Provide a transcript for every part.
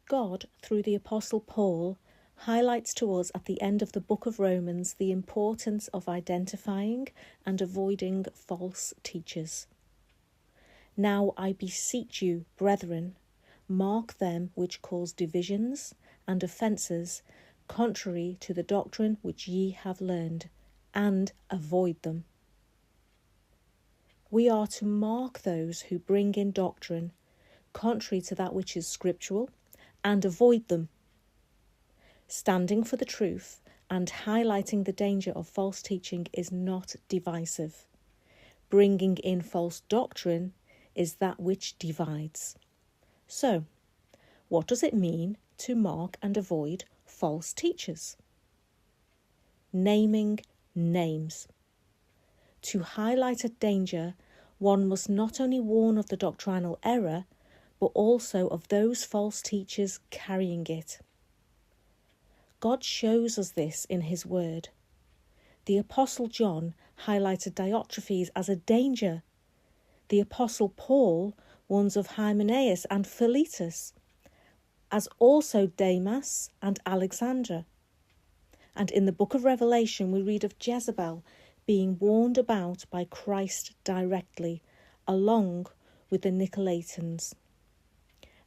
God, through the Apostle Paul, highlights to us at the end of the book of Romans the importance of identifying and avoiding false teachers. Now I beseech you, brethren, mark them which cause divisions and offences, contrary to the doctrine which ye have learned, and avoid them. We are to mark those who bring in doctrine contrary to that which is scriptural, and avoid them. Standing for the truth and highlighting the danger of false teaching is not divisive. Bringing in false doctrine is that which divides. So, what does it mean to mark and avoid false teachers? Naming names. To highlight a danger, one must not only warn of the doctrinal error, but also of those false teachers carrying it. God shows us this in his word. The Apostle John highlighted Diotrephes as a danger. The Apostle Paul warns of Hymenaeus and Philetus, as also Demas and Alexander. And in the book of Revelation we read of Jezebel being warned about by Christ directly, along with the Nicolaitans.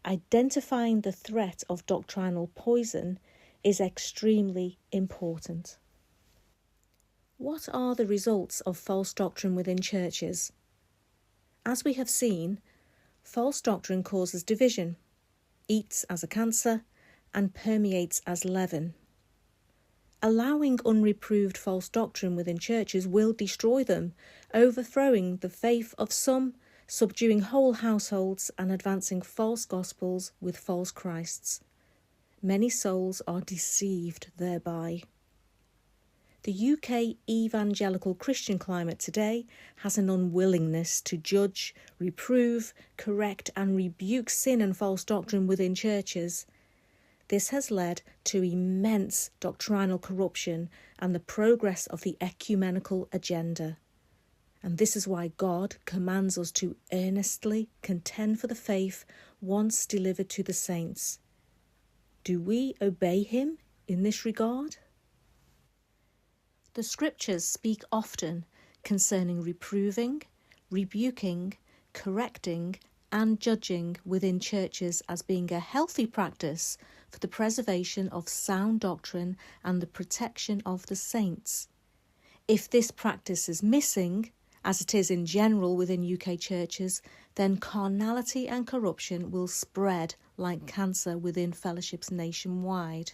Identifying the threat of doctrinal poison is extremely important. What are the results of false doctrine within churches? As we have seen, false doctrine causes division, eats as a cancer, and permeates as leaven. Allowing unreproved false doctrine within churches will destroy them, overthrowing the faith of some, subduing whole households and advancing false gospels with false Christs. Many souls are deceived thereby. The UK evangelical Christian climate today has an unwillingness to judge, reprove, correct and rebuke sin and false doctrine within churches. This has led to immense doctrinal corruption and the progress of the ecumenical agenda. And this is why God commands us to earnestly contend for the faith once delivered to the saints. Do we obey him in this regard? The scriptures speak often concerning reproving, rebuking, correcting, and judging within churches as being a healthy practice for the preservation of sound doctrine and the protection of the saints. If this practice is missing, as it is in general within UK churches, then carnality and corruption will spread like cancer within fellowships nationwide.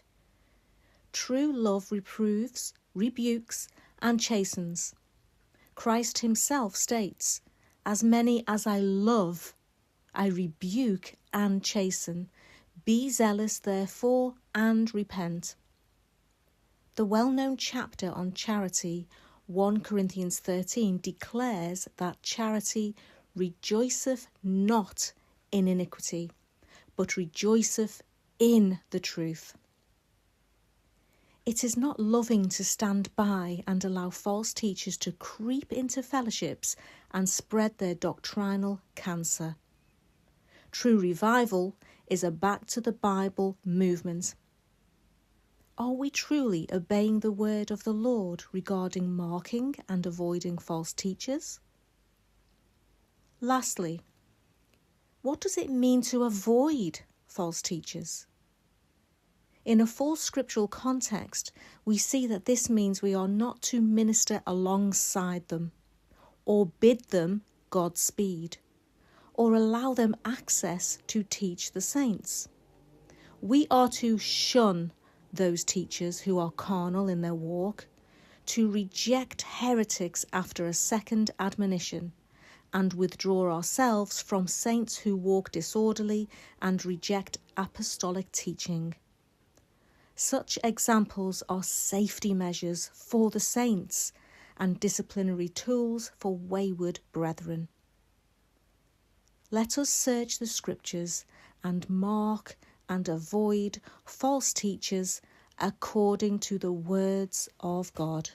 True love reproves, rebukes, and chastens. Christ himself states, "As many as I love, I rebuke and chasten. Be zealous, therefore, and repent." The well-known chapter on charity, 1 Corinthians 13, declares that charity rejoiceth not in iniquity, but rejoiceth in the truth. It is not loving to stand by and allow false teachers to creep into fellowships and spread their doctrinal cancer. True revival is a back to the Bible movement. Are we truly obeying the word of the Lord regarding marking and avoiding false teachers? Lastly, what does it mean to avoid false teachers? In a full scriptural context, we see that this means we are not to minister alongside them, or bid them Godspeed, or allow them access to teach the saints. We are to shun those teachers who are carnal in their walk, to reject heretics after a second admonition, and withdraw ourselves from saints who walk disorderly and reject apostolic teaching. Such examples are safety measures for the saints and disciplinary tools for wayward brethren. Let us search the scriptures and mark and avoid false teachers according to the words of God.